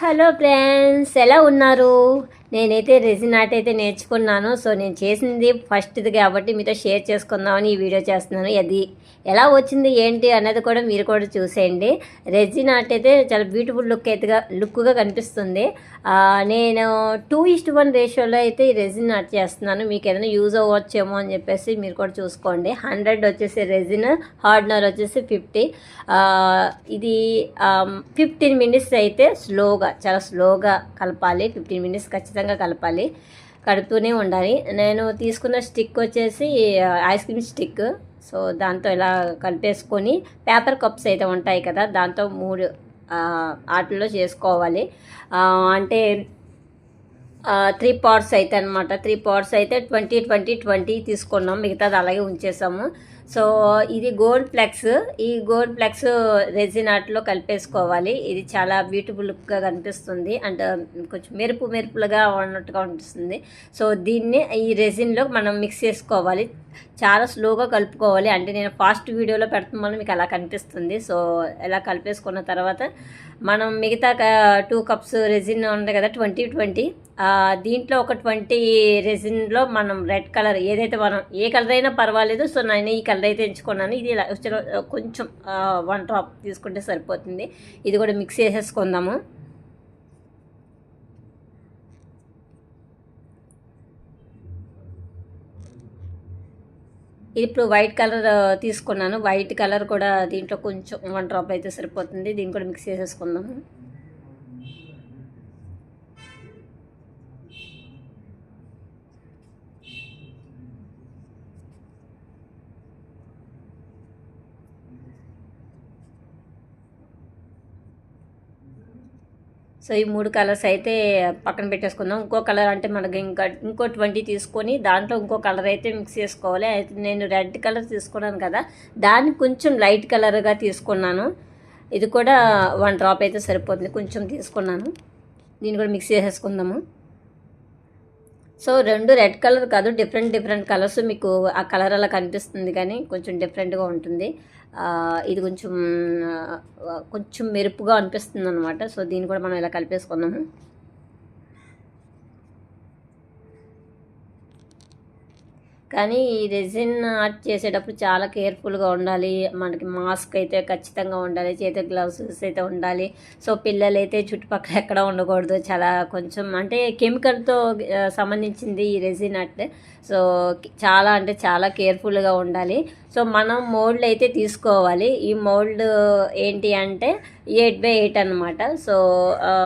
Hello friends, ఎలా ఉన్నారు? నేనైతే రెజిన్ ఆర్ట్ అయితే నేర్చుకున్నాను. సో నేను చేసింది ఫస్ట్ది కాబట్టి మీతో షేర్ చేసుకుందామని ఈ వీడియో చేస్తున్నాను. అది ఎలా వచ్చింది ఏంటి అన్నది కూడా మీరు కూడా చూసేయండి. రెజిన్ ఆర్ట్ అయితే చాలా బ్యూటిఫుల్ లుక్గా కనిపిస్తుంది. నేను 2:1 రేషియోలో అయితే ఈ రెజిన్ ఆర్ట్ చేస్తున్నాను. మీకు ఏదైనా యూజ్ అవ్వచ్చేమో అని చెప్పేసి మీరు కూడా చూసుకోండి. 100 వచ్చేసి రెజిన్, హార్డ్నర్ వచ్చేసి 50. ఇది 15 మినిట్స్ అయితే చాలా స్లోగా కలపాలి. 15 మినిట్స్ ఖచ్చితంగా కలపాలి, కడుతూనే ఉండాలి. నేను తీసుకున్న స్టిక్ వచ్చేసి ఐస్ క్రీమ్ స్టిక్. సో దాంతో ఇలా కలిపేసుకొని పేపర్ కప్స్ అయితే ఉంటాయి కదా, దాంతో 3 ఆటల్లో చేసుకోవాలి. అంటే 3 పార్ట్స్ అయితే అనమాట. 3 పార్ట్స్ అయితే 20-20-20 తీసుకున్నాం, మిగతాది అలాగే ఉంచేసాము. సో ఇది గోల్డ్ ఫ్లెక్స్. ఈ గోల్డ్ ఫ్లెక్స్ రెజిన్ ఆర్ట్లో కలిపేసుకోవాలి. ఇది చాలా బ్యూటిఫుల్గా కనిపిస్తుంది, అండ్ కొంచెం మెరుపులుగా ఉన్నట్టుగా అనిపిస్తుంది. సో దీన్ని ఈ రెజిన్లో మనం మిక్స్ చేసుకోవాలి. చాలా స్లోగా కలుపుకోవాలి. అంటే నేను ఫాస్ట్ వీడియోలో పెడుతున్నాను, మీకు అలా కనిపిస్తుంది. సో ఇలా కలిపేసుకున్న తర్వాత మనం మిగతా 2 కప్స్ రెజిన్ ఉంది కదా, 20-20, దీంట్లో ఒక 20 రెజిన్లో మనం రెడ్ కలర్ ఏదైతే మనం ఏ కలర్ అయినా పర్వాలేదు. సో నేను ఈ కలర్ అయితే ఎంచుకున్నాను. ఇది కొంచెం 1 డ్రాప్ తీసుకుంటే సరిపోతుంది. ఇది కూడా మిక్స్ చేసేసుకుందాము. ఇప్పుడు వైట్ కలర్ తీసుకున్నాను. వైట్ కలర్ కూడా దీంట్లో కొంచెం 1 డ్రాప్ అయితే సరిపోతుంది. దీన్ని కూడా మిక్స్ చేసేసుకుందాము. సో ఈ 3 కలర్స్ అయితే పక్కన పెట్టేసుకుందాం. ఇంకో కలర్ అంటే మనకి ఇంకో 20 తీసుకొని దాంట్లో ఇంకో కలర్ అయితే మిక్స్ చేసుకోవాలి. అయితే నేను రెడ్ కలర్ తీసుకున్నాను కదా, దాన్ని కొంచెం లైట్ కలర్గా తీసుకున్నాను. ఇది కూడా 1 డ్రాప్ అయితే సరిపోతుంది, కొంచెం తీసుకున్నాను. దీన్ని కూడా మిక్స్ చేసేసుకుందాము. సో 2 రెడ్ కలర్ కాదు, డిఫరెంట్ కలర్స్. మీకు ఆ కలర్ అలా కనిపిస్తుంది కానీ కొంచెం డిఫరెంట్గా ఉంటుంది. ఇది కొంచెం మెరుపుగా అనిపిస్తుంది అనమాట. సో దీన్ని కూడా మనం ఇలా కలిపేసుకుందాము. కానీ ఈ రెజిన్ ఆర్ట్ చేసేటప్పుడు చాలా కేర్ఫుల్గా ఉండాలి. మనకి మాస్క్ అయితే ఖచ్చితంగా ఉండాలి, చేతి గ్లౌస్ అయితే ఉండాలి. సో పిల్లలు అయితే చుట్టుపక్కల ఎక్కడ ఉండకూడదు. చాలా కొంచెం అంటే కెమికల్తో సంబంధించింది ఈ రెజిన్ ఆర్ట్. సో చాలా కేర్ఫుల్గా ఉండాలి. సో మనం మోల్డ్ అయితే తీసుకోవాలి. ఈ మోల్డ్ ఏంటి అంటే 8x8 అనమాట. సో